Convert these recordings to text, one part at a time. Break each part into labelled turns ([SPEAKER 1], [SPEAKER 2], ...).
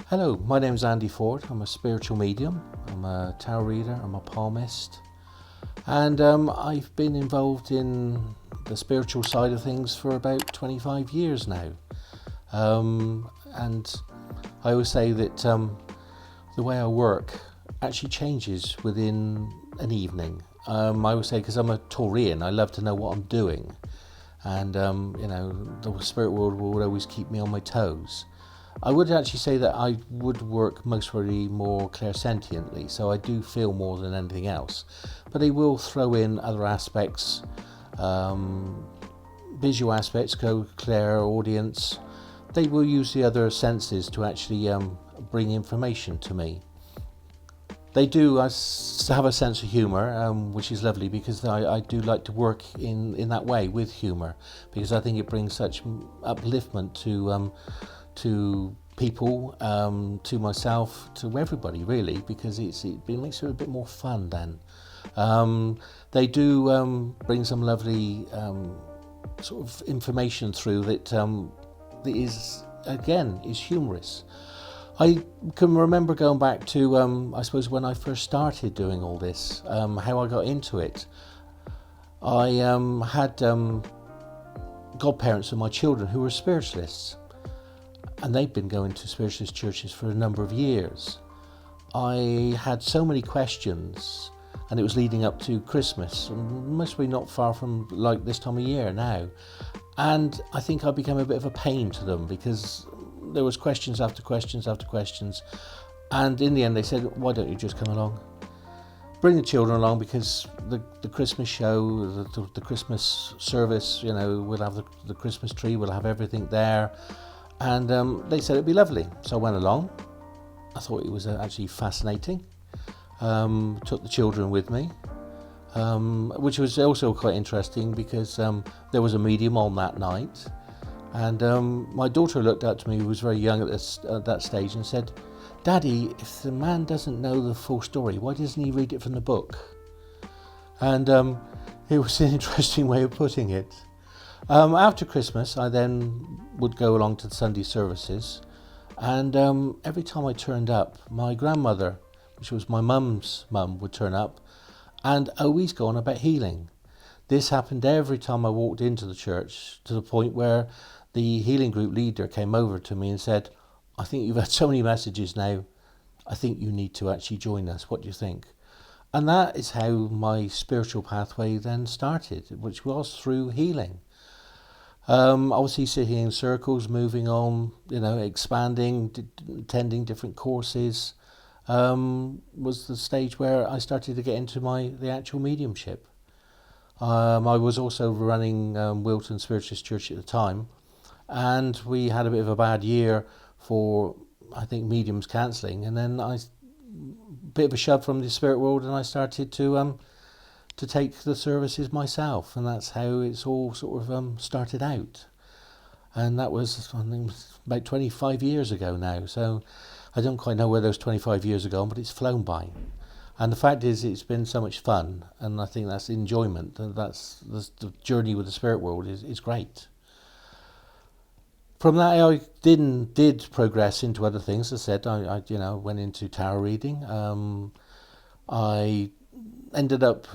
[SPEAKER 1] Hello, my name is Andy Ford. I'm a spiritual medium, I'm a tarot reader, I'm a palmist, and I've been involved in the spiritual side of things for about 25 years now. And I always say that the way I work actually changes within an evening. I always say, because I'm a Taurian, I love to know what I'm doing, and the spirit world will always keep me on my toes. I would actually say that I would work mostly more clairsentiently, so I do feel more than anything else. But they will throw in other aspects, visual aspects, clairaudience. They will use the other senses to actually bring information to me. They do have a sense of humour, which is lovely, because I do like to work in that way with humour, because I think it brings such upliftment to people, to myself, to everybody really, because it makes it a bit more fun then. They do bring some lovely sort of information through that is humorous. I can remember going back to, I suppose, when I first started doing all this, how I got into it. I had godparents of my children who were spiritualists, and they'd been going to spiritualist churches for a number of years. I had so many questions, and it was leading up to Christmas, mostly not far from like this time of year now. And I think I became a bit of a pain to them, because there was questions after questions after questions. And in the end they said, why don't you just come along? Bring the children along, because the Christmas show, the Christmas service, we'll have the Christmas tree, we'll have everything there. And they said it'd be lovely. So I went along. I thought it was actually fascinating. Took the children with me, which was also quite interesting, because there was a medium on that night. And my daughter looked up to me, who was very young at that stage, and said, Daddy, if the man doesn't know the full story, why doesn't he read it from the book? And it was an interesting way of putting it. After Christmas, I then would go along to the Sunday services, and every time I turned up, my grandmother, which was my mum's mum, would turn up and always go on about healing. This happened every time I walked into the church, to the point where the healing group leader came over to me and said, I think you've had so many messages now, I think you need to actually join us. What do you think? And that is how my spiritual pathway then started, which was through healing. Obviously sitting in circles, moving on, expanding, attending different courses, was the stage where I started to get into the actual mediumship. I was also running Wilton Spiritualist Church at the time, and we had a bit of a bad year for, I think, mediums cancelling, and then bit of a shove from the spirit world, and I started to take the services myself, and that's how it's all sort of started out. And that was, I think, about 25 years ago now, so I don't quite know where those 25 years ago, but it's flown by. And the fact is, it's been so much fun, and I think that's enjoyment, and that's the journey with the spirit world is great. From that, I did progress into other things. As I said, I went into tarot reading. I ended up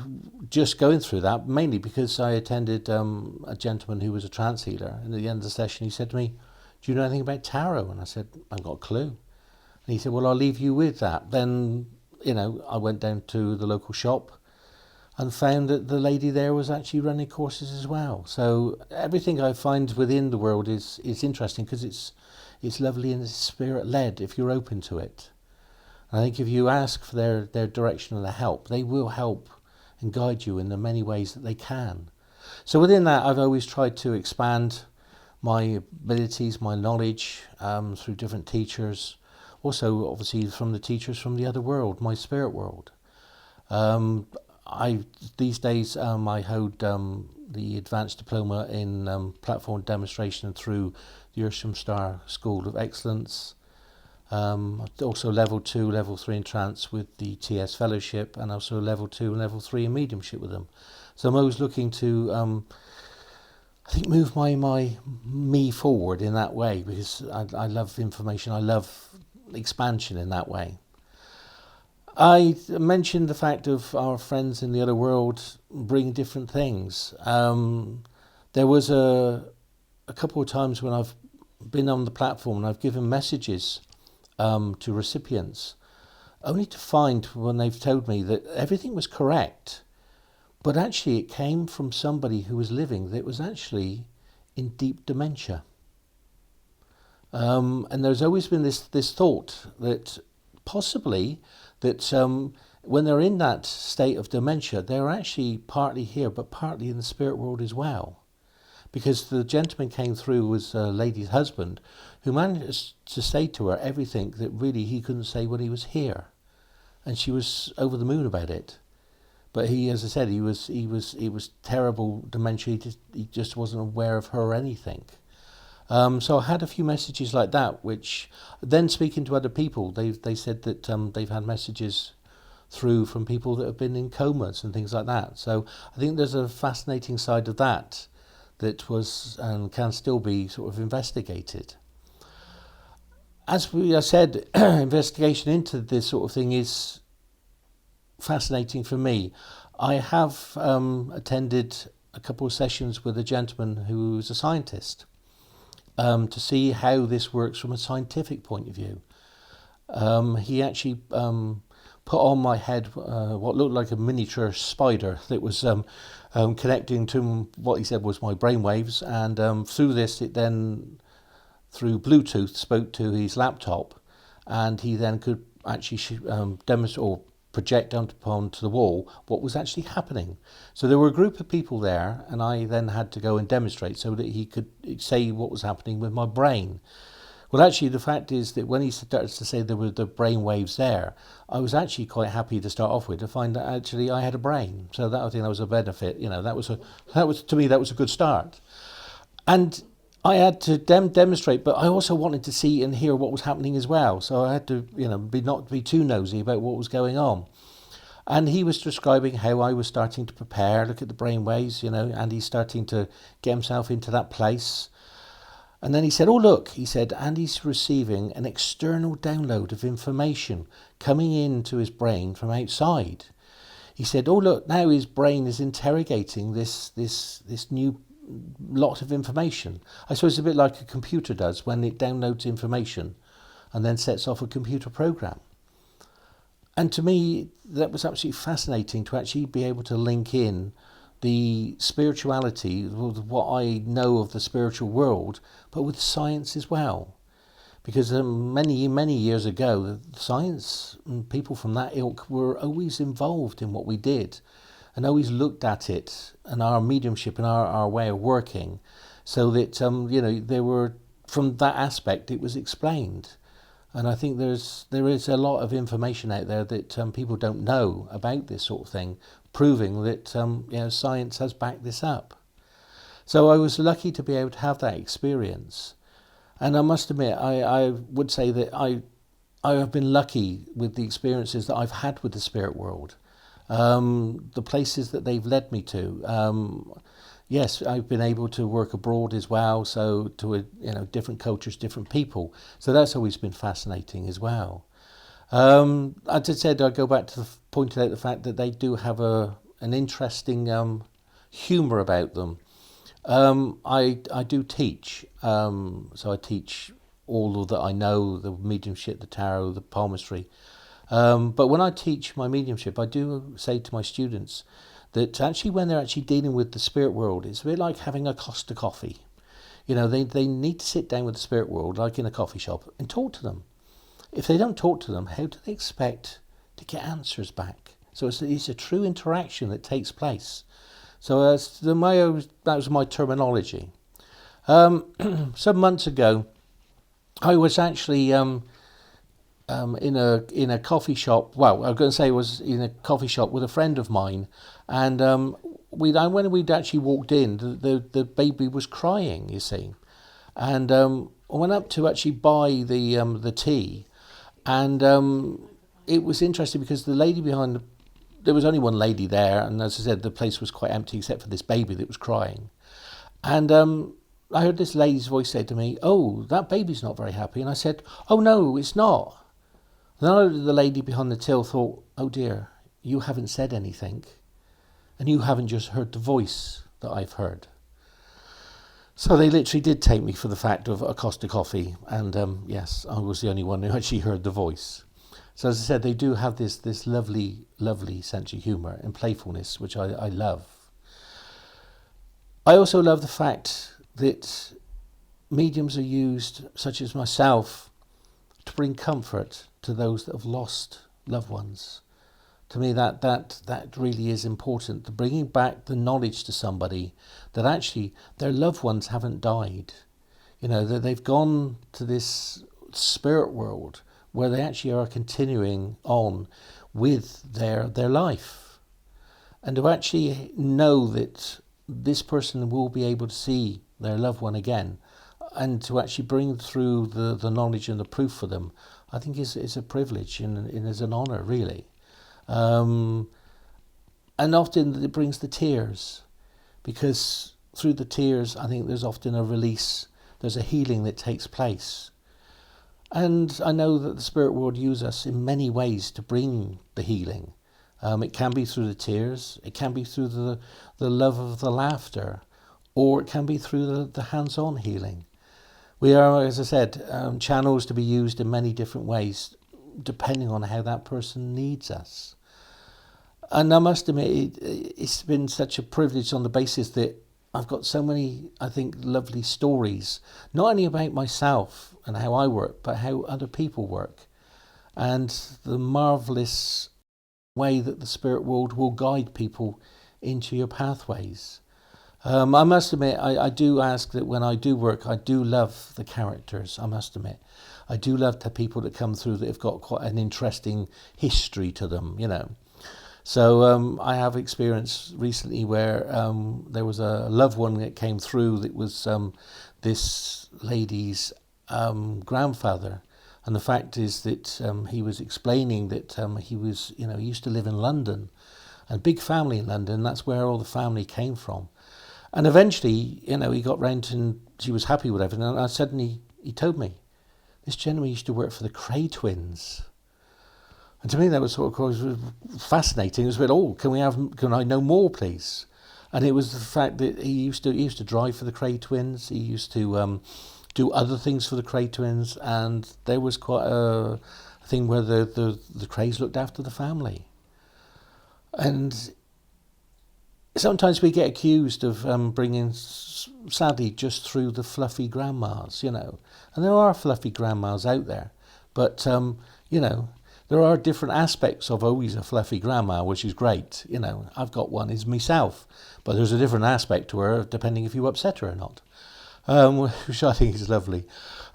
[SPEAKER 1] just going through that, mainly because I attended a gentleman who was a trance healer, and at the end of the session he said to me, do you know anything about tarot? And I said, I've got a clue. And he said, well, I'll leave you with that. Then, I went down to the local shop and found that the lady there was actually running courses as well. So everything I find within the world is interesting, because it's lovely and it's spirit-led if you're open to it. I think if you ask for their direction and their help, they will help and guide you in the many ways that they can. So within that, I've always tried to expand my abilities, my knowledge, through different teachers. Also, obviously, from the teachers from the other world, my spirit world. These days, I hold the advanced diploma in platform demonstration through the Earthsham Star School of Excellence. Also level 2, level 3 in trance with the TS Fellowship, and also level 2 and level 3 in mediumship with them. So I'm always looking to I think move me forward in that way, because I love information. I love expansion in that way. I mentioned the fact of our friends in the other world bring different things. There was a couple of times when I've been on the platform and I've given messages to recipients, only to find when they've told me that everything was correct, but actually it came from somebody who was living that was actually in deep dementia. And there's always been this thought that possibly that when they're in that state of dementia, they're actually partly here, but partly in the spirit world as well. Because the gentleman came through was a lady's husband who managed to say to her everything that really he couldn't say when he was here. And she was over the moon about it. But he, as I said, he was terrible dementia. He just wasn't aware of her or anything. So I had a few messages like that, which then speaking to other people, they said that they've had messages through from people that have been in comas and things like that. So I think there's a fascinating side of that was and can still be sort of investigated. As I said, investigation into this sort of thing is fascinating for me. I have attended a couple of sessions with a gentleman who is a scientist to see how this works from a scientific point of view. He actually put on my head what looked like a miniature spider that was connecting to what he said was my brainwaves, and through this it then, through Bluetooth, spoke to his laptop, and he then could actually demonstrate or project onto the wall what was actually happening. So there were a group of people there, and I then had to go and demonstrate so that he could say what was happening with my brain. Well, actually, the fact is that when he started to say there were the brain waves there, I was actually quite happy to start off with to find that actually I had a brain. So that, I think that was a benefit. You know, that was to me that was a good start. And I had to demonstrate, but I also wanted to see and hear what was happening as well. So I had to, not be too nosy about what was going on. And he was describing how I was starting to prepare, look at the brain waves, and he's starting to get himself into that place. And then he said, oh, look, he said, Andy's receiving an external download of information coming into his brain from outside. He said, oh, look, now his brain is interrogating this new lot of information. I suppose it's a bit like a computer does when it downloads information and then sets off a computer program. And to me, that was absolutely fascinating to actually be able to link in the spirituality, what I know of the spiritual world, but with science as well. Because many, many years ago, the science and people from that ilk were always involved in what we did and always looked at it and our mediumship and our way of working, so that, there were, from that aspect, it was explained. And I think there is a lot of information out there that people don't know about this sort of thing, proving that science has backed this up. So I was lucky to be able to have that experience. And I must admit, I would say that I have been lucky with the experiences that I've had with the spirit world. The places that they've led me to. Yes, I've been able to work abroad as well, so to different cultures, different people. So that's always been fascinating as well. As I said, I go back to pointing out the fact that they do have an interesting humour about them. I do teach, so I teach all of that I know, the mediumship, the tarot, the palmistry. But when I teach my mediumship, I do say to my students that actually when they're actually dealing with the spirit world, it's a bit like having a Costa coffee. They need to sit down with the spirit world, like in a coffee shop, and talk to them. If they don't talk to them, how do they expect to get answers back? So it's a true interaction that takes place. So that was my terminology. Some months ago, I was actually in a coffee shop. Well, I was going to say I was in a coffee shop with a friend of mine, and when we'd actually walked in, the baby was crying. You see, and I went up to actually buy the tea, and it was interesting because the lady behind there was only one lady there, and as I said, the place was quite empty except for this baby that was crying, and I heard this lady's voice say to me, "Oh, that baby's not very happy," and I said, "Oh no, it's not." then the lady behind the till thought, oh dear, you haven't said anything, and you haven't just heard the voice that I've heard. So they literally did take me for the fact of a Costa coffee, and yes, I was the only one who actually heard the voice. So as I said, they do have this lovely, lovely sense of humour and playfulness, which I love. I also love the fact that mediums are used, such as myself, to bring comfort to those that have lost loved ones. To me, that really is important, to bringing back the knowledge to somebody that actually their loved ones haven't died. You know, that they've gone to this spirit world where they actually are continuing on with their life. And to actually know that this person will be able to see their loved one again, and to actually bring through the knowledge and the proof for them, I think is a privilege and is an honour, really. And often it brings the tears, because through the tears I think there's often a release, there's a healing that takes place. And I know that the spirit world uses us in many ways to bring the healing. It can be through the tears, it can be through the love of the laughter, or it can be through the hands-on healing. We are, as I said, channels to be used in many different ways, depending on how that person needs us. And I must admit, it's been such a privilege on the basis that I've got so many, I think, lovely stories, not only about myself and how I work, but how other people work, and the marvellous way that the spirit world will guide people into your pathways. I must admit, I do ask that when I do work, I do love the characters, I must admit. I do love the people that come through that have got quite an interesting history to them, you know. So I have experienced recently where there was a loved one that came through that was this lady's grandfather. And the fact is that he was explaining that he was, he used to live in London, a big family in London. That's where all the family came from. And eventually, he got round and she was happy with everything. And suddenly he told me, this gentleman used to work for the Kray twins. And to me, that was sort of fascinating. It was a bit, can I know more, please? And it was the fact that he used to drive for the Kray twins. He used to do other things for the Kray twins, and there was quite a thing where the Krays looked after the family. And sometimes we get accused of bringing, sadly, just through the fluffy grandmas, and there are fluffy grandmas out there, but there are different aspects of always a fluffy grandma, which is great. I've got one is myself, but there's a different aspect to her depending if you upset her or not, which I think is lovely.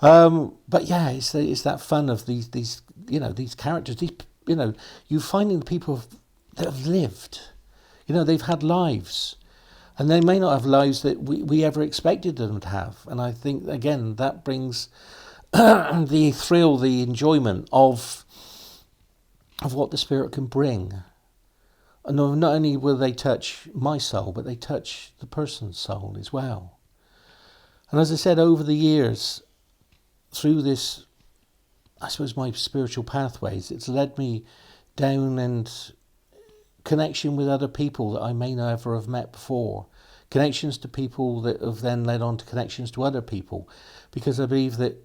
[SPEAKER 1] But yeah, it's that fun of these characters. You finding the people that have lived. They've had lives, and they may not have lives that we ever expected them to have. And I think again that brings the thrill, the enjoyment of what the spirit can bring. And not only will they touch my soul, but they touch the person's soul as well. And as I said, over the years, through this, I suppose, my spiritual pathways, it's led me down and connection with other people that I may never have met before. Connections to people that have then led on to connections to other people. Because I believe that,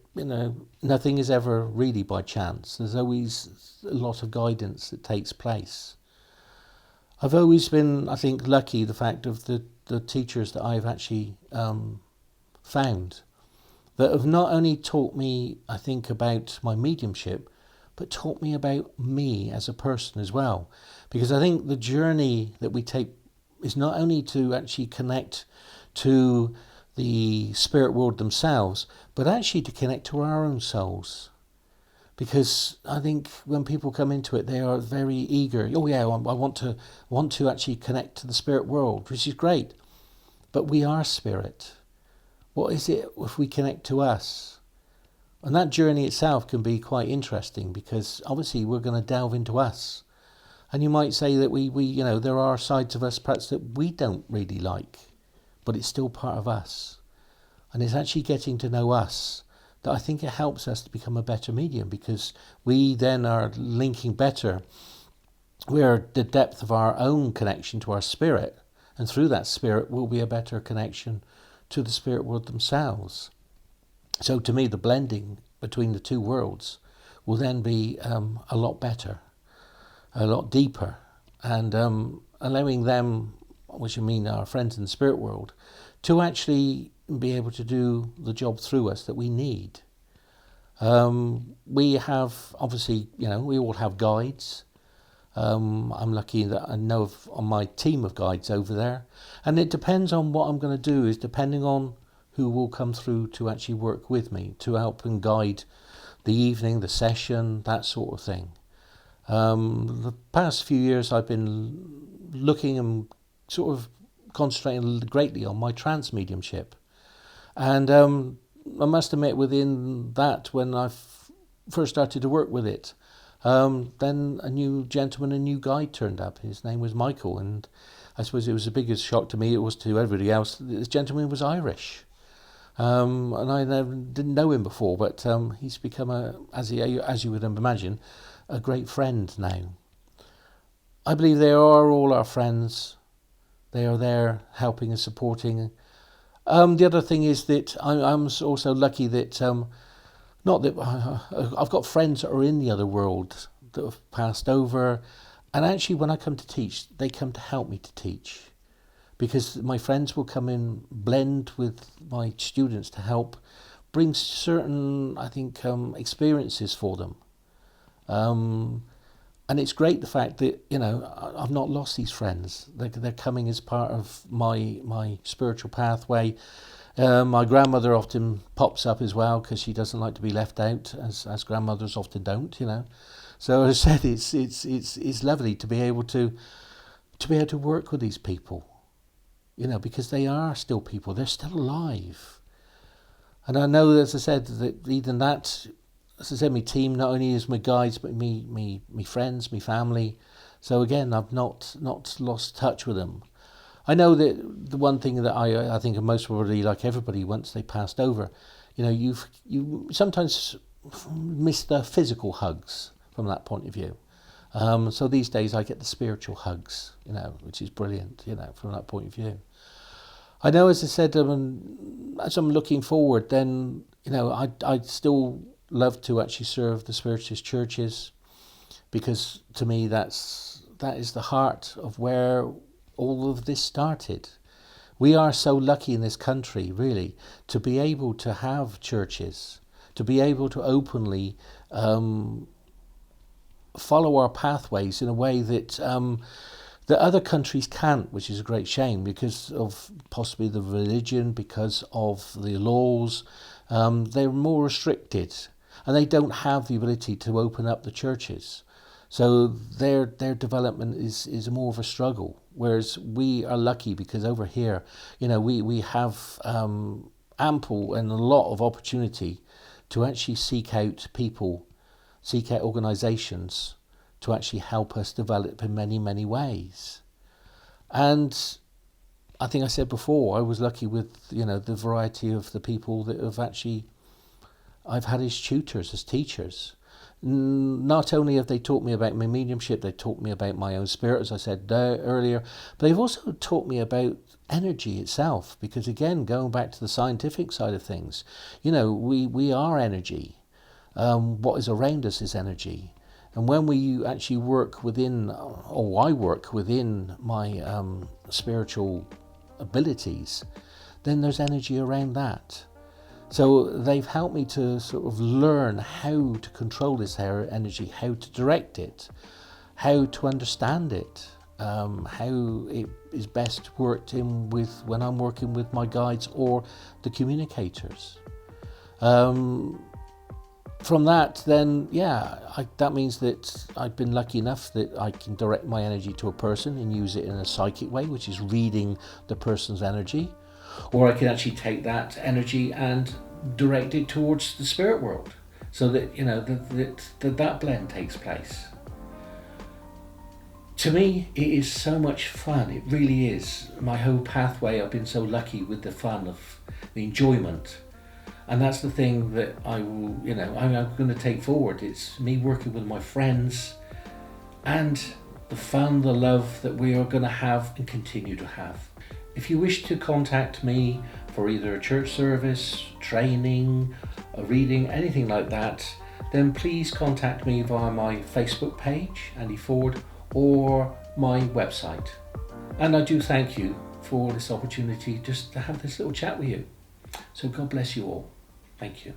[SPEAKER 1] nothing is ever really by chance. There's always a lot of guidance that takes place. I've always been, I think, lucky the fact of the teachers that I've actually found that have not only taught me, I think, about my mediumship, but taught me about me as a person as well. Because I think the journey that we take is not only to actually connect to the spirit world themselves, but actually to connect to our own souls. Because I think when people come into it, they are very eager. Oh yeah, I want to actually connect to the spirit world, which is great. But we are spirit. What is it if we connect to us? And that journey itself can be quite interesting, because obviously we're going to delve into us. And you might say that we there are sides of us perhaps that we don't really like, but it's still part of us. And it's actually getting to know us that I think it helps us to become a better medium, because we then are linking better where the depth of our own connection to our spirit, and through that spirit will be a better connection to the spirit world themselves. So to me, the blending between the two worlds will then be a lot better, a lot deeper, and allowing them, which I mean our friends in the spirit world, to actually be able to do the job through us that we need. We have, obviously, we all have guides. I'm lucky that I know on my team of guides over there, and it depends on what I'm going to do, is depending on who will come through to actually work with me to help and guide the evening, the session, that sort of thing. The past few years I've been looking and sort of concentrating greatly on my trance mediumship, and I must admit, within that, when I first started to work with it, then a new gentleman, a new guide turned up. His name was Michael, and I suppose it was the biggest shock to me, it was to everybody else, this gentleman was Irish. And I didn't know him before, but he's become, as you would imagine, a great friend now. I believe they are all our friends. They are there helping and supporting. The other thing is that I'm also lucky that, not that I've got friends that are in the other world that have passed over, and actually when I come to teach, they come to help me to teach, because my friends will come in, blend with my students to help bring certain, I think, experiences for them. And it's great the fact that, I've not lost these friends. They're coming as part of my spiritual pathway. My grandmother often pops up as well, because she doesn't like to be left out, as grandmothers often don't, So as I said, it's lovely to be able to work with these people, because they are still people. They're still alive. And I know, as I said, that even that, as I said, my team not only is my guides, but me friends, my family. So again, I've not lost touch with them. I know that the one thing that I think of most probably, like everybody, once they passed over, you sometimes miss the physical hugs from that point of view. So these days I get the spiritual hugs, which is brilliant, from that point of view. I know, as I said, as I'm looking forward, then, I'd still love to actually serve the Spiritualist churches, because to me that is the heart of where all of this started. We are so lucky in this country, really, to be able to have churches, to be able to openly follow our pathways in a way that other countries can't, which is a great shame, because of possibly the religion, because of the laws. They're more restricted, and they don't have the ability to open up the churches. So their development is more of a struggle, whereas we are lucky, because over here, we have ample and a lot of opportunity to actually seek out people, seek out organisations to actually help us develop in many, many ways. And I think I said before, I was lucky with, the variety of the people that I've had as tutors, as teachers. Not only have they taught me about my mediumship, they taught me about my own spirit, as I said earlier, but they've also taught me about energy itself, because again, going back to the scientific side of things, we are energy. What is around us is energy. And when we actually work within, or I work within my spiritual abilities, then there's energy around that. So they've helped me to sort of learn how to control this energy, how to direct it, how to understand it, how it is best worked in with when I'm working with my guides or the communicators. From that, then, that means that I've been lucky enough that I can direct my energy to a person and use it in a psychic way, which is reading the person's energy. Or I can actually take that energy and direct it towards the spirit world, so that, that blend takes place. To me, it is so much fun. It really is. My whole pathway, I've been so lucky with the fun of the enjoyment. And that's the thing that I will, I'm going to take forward. It's me working with my friends and the fun, the love that we are going to have and continue to have. If you wish to contact me for either a church service, training, a reading, anything like that, then please contact me via my Facebook page, Andy Ford, or my website. And I do thank you for this opportunity just to have this little chat with you. So God bless you all. Thank you.